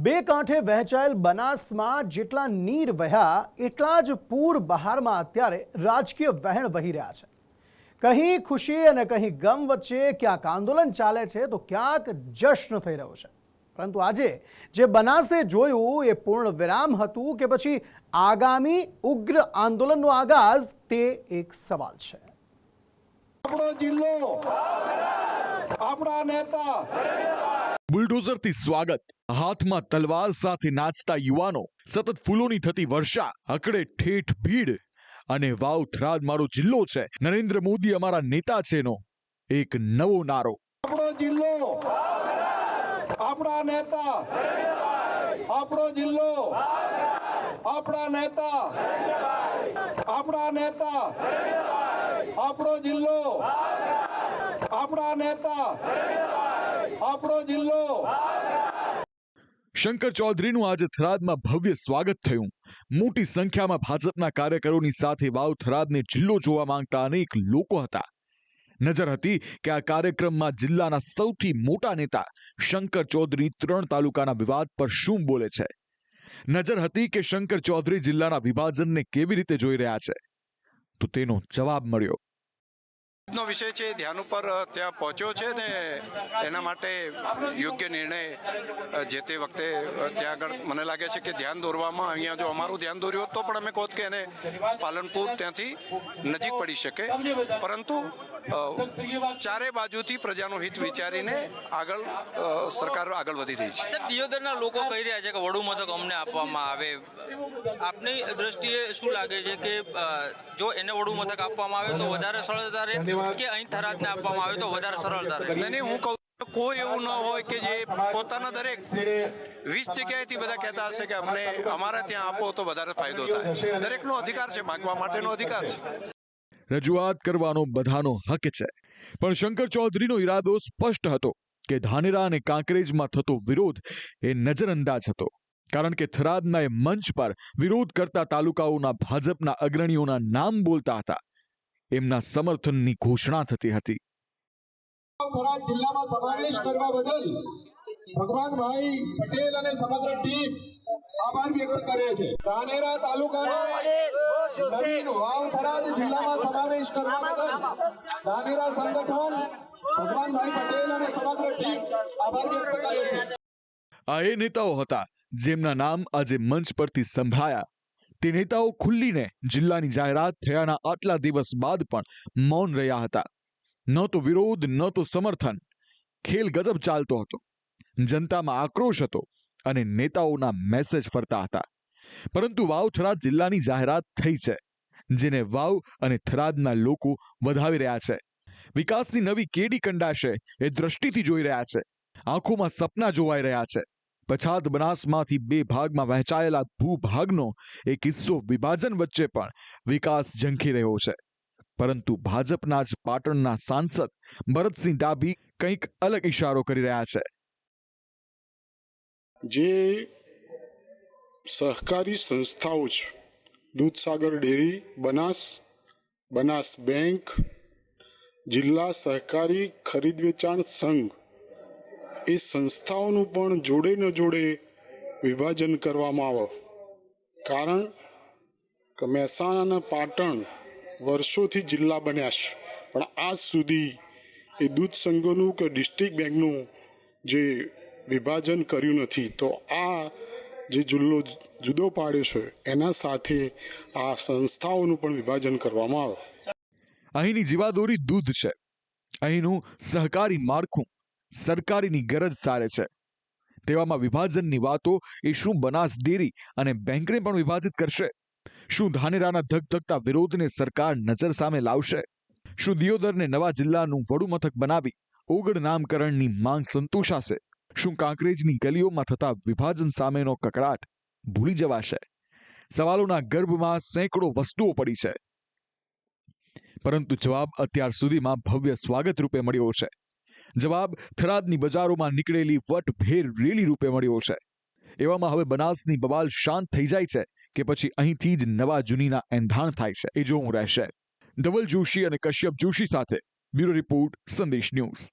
બે કાંઠે વહેંચાયેલ બનાસમાં જેટલા નીર વહ્યા એટલા જ પૂર બહારમાં અત્યારે રાજકીય વહેણ વહી રહ્યા છે। કहीं ખુશી અને કहीं ગમ વચ્ચે ક્યાંક આંદોલન ચાલે છે તો ક્યાંક જશ્ન થઈ રહ્યો છે। પરંતુ આજે જે બનાસે જોયું એ પૂર્ણ વિરામ હતું કે પછી આગામી ઉગ્ર આંદોલનનો આગાજ તે એક સવાલ છે। આપણો જિલ્લો, આપણા નેતા, બુલડોઝરથી સ્વાગત, હાથમાં તલવાર સાથે નાચતા યુવાનો, સતત ફૂલોની થતી વર્ષા, અકડે ઠેઠ ભીડ અને વાવ થરાદ મારો જિલ્લો છે, નરેન્દ્ર મોદી અમારા નેતા છેનો એક નવો નારો। આપણો જિલ્લો, આપણા નેતા, આપણો જિલ્લો, આપણા નેતા, આપણા નેતા, આપણો જિલ્લો, આપણા નેતા, આપણો જિલ્લો। શંકર ચૌધરીનું આજે થરાદમાં ભવ્ય સ્વાગત થયું। મોટી સંખ્યામાં ભાજપના કાર્યકરોની સાથે વાવ થરાદને જિલ્લો જોવા માંગતા અનેક લોકો હતા। નજર હતી કે આ કાર્યક્રમમાં જિલ્લાના સૌથી મોટા નેતા શંકર ચૌધરી 3 તાલુકાના વિવાદ પર શું બોલે છે। નજર હતી કે શંકર ચૌધરી જિલ્લાના વિભાજનને કેવી રીતે જોઈ રહ્યા છે, તો તેનો જવાબ મળ્યો। નો વિષય છે, ધ્યાન ઉપર ત્યાં પહોંચ્યો છે ને એના માટે યોગ્ય નિર્ણય જે તે વખતે ત્યાં આગળ મને લાગે છે કે ધ્યાન દોરવામાં અહીંયા જો અમારું ધ્યાન દોર્યું હોત તો પણ અમે કહો કે એને પાલનપુર ત્યાંથી નજીક પડી શકે, પરંતુ ચારે બાજુથી પ્રજાનું હિત વિચારીને આગળ સરકાર આગળ વધી રહી છે। દિયોદરના લોકો કહી રહ્યા છે કે વડુ મથક અમને આપવામાં આવે। આપની દ્રષ્ટિએ શું લાગે છે કે જો એને વડુ મથક આપવામાં આવે તો વધારે સરળતા રહે કે અહીં થરાદને આપવામાં આવે તો વધારે સરળતા રહે? નહીં, હું કહું કોઈ એવું ન હોય કે જે પોતાના દરેક 20 જગ્યાએથી બધા કહેતા હશે કે અમને અમારે ત્યાં આપો તો વધારે ફાયદો થાય। દરેકનો અધિકાર છે, માગવા માટેનો અધિકાર છે। રજૂઆત કરવાનો બધાનો હક છે, પણ શંકર ચૌધરીનો ઈરાદો સ્પષ્ટ હતો કે ધાનેરા અને કાંકરેજમાં થતો વિરોધ એ નજરઅંદાજ હતો, કારણ કે થરાદના એ મંચ પર વિરોધ કરતા તાલુકાઓના ભાજપના અગ્રણીઓના નામ બોલતા હતા, એમના સમર્થનની ઘોષણા થતી હતી। થરાદ જિલ્લામાં સમાવેશ કરવા બદલ ભગવાનભાઈ પટેલ અને સમગ્ર ટીમ આભાર વ્યક્ત કરે છે। ધાનેરા તાલુકાનો નવીન વાવ થરાદ જિલ્લામાં સમાવેશ કરવા બદલ ધાનેરા સંગઠન ભગવાનભાઈ પટેલ અને સમગ્ર ટીમ આભાર વ્યક્ત કરે છે। આ એ નેતાઓ હતા જેમના નામ આજે મંચ પરથી સંભળાયા। તે નેતાઓ ખુલ્લીને જિલ્લાની જાહેરાત થયાના આટલા દિવસ બાદ પણ મૌન રહ્યા હતા। ન તો વિરોધ ન તો સમર્થન, ખેલ ગજબ ચાલતો હતો। જનતામાં આક્રોશ હતો અને નેતાઓના મેસેજ ફરતા હતા। પરંતુ વાવ થરાદ જિલ્લાની જાહેરાત થઈ છે, જેને વાવ અને થરાદના લોકો વધાવી રહ્યા છે। વિકાસની નવી કેડી કંડાશે એ દ્રષ્ટિથી જોઈ રહ્યા છે। આંખોમાં સપના જોવાઈ રહ્યા છે। પછાત બનાસમાંથી 2 ભાગમાં વહેંચાયેલા ભૂભાગનો એક હિસ્સો વિભાજન વચ્ચે પણ વિકાસ ઝંખી રહ્યો છે। પરંતુ ભાજપના જ પાટણના સાંસદ ભરતસિંહ ડાભી કંઈક અલગ ઇશારો કરી રહ્યા છે। જે સહકારી સંસ્થાઓ છે, દૂધસાગર ડેરી બનાસ, બનાસ બેંક, જિલ્લા સહકારી ખરીદ વેચાણ સંઘ, એ સંસ્થાઓનું પણ જોડે ન જોડે વિભાજન કરવામાં આવે। કારણ કે મહેસાણા અને પાટણ વર્ષોથી જિલ્લા બન્યા છે, પણ આજ સુધી એ દૂધ સંઘોનું કે ડિસ્ટ્રિક્ટ બેંકનું જે વિભાજન કર્યું નથી। તો આ જે જિલ્લો જુદો પાડ્યો છે એના સાથે આ સંસ્થાઓનું પણ વિભાજન કરવામાં આવે। અહીંની જીવાદોરી દૂધ છે, અહીંનું સહકારી માળખું સરકારીની ગરજ સારે છે। તેવામાં વિભાજનની વાતો એ શું બનાસ ડેરી અને બેંકને પણ વિભાજિત કરશે? શું ધાનેરાના ધગધગતા વિરોધને સરકાર નજર સામે લાવશે? શું દિયોદરને નવા જિલ્લાનું વડુ મથક બનાવી ઓગળ નામકરણની માંગ સંતોષાશે? શું કાંકરેજની ગલીઓમાં થતા વિભાજન સામેનો કકળાટ ભૂલી જવાશે? સવાલોના ગર્ભમાં સેંકડો વસ્તુઓ પડી છે, પરંતુ જવાબ અત્યાર સુધીમાં ભવ્ય સ્વાગત રૂપે મળ્યો છે। જવાબ થરાદની બજારોમાં નીકળેલી વટભેર રેલી રૂપે મળ્યો છે। એવામાં હવે બનાસની બબાલ શાંત થઈ જાય છે કે પછી અહીંથી જ નવા જૂનીના એંધાણ થાય છે, એ જોવું રહેશે। ધવલ જોશી અને કશ્યપ જોશી સાથે બ્યુરો રિપોર્ટ, સંદેશ ન્યૂઝ।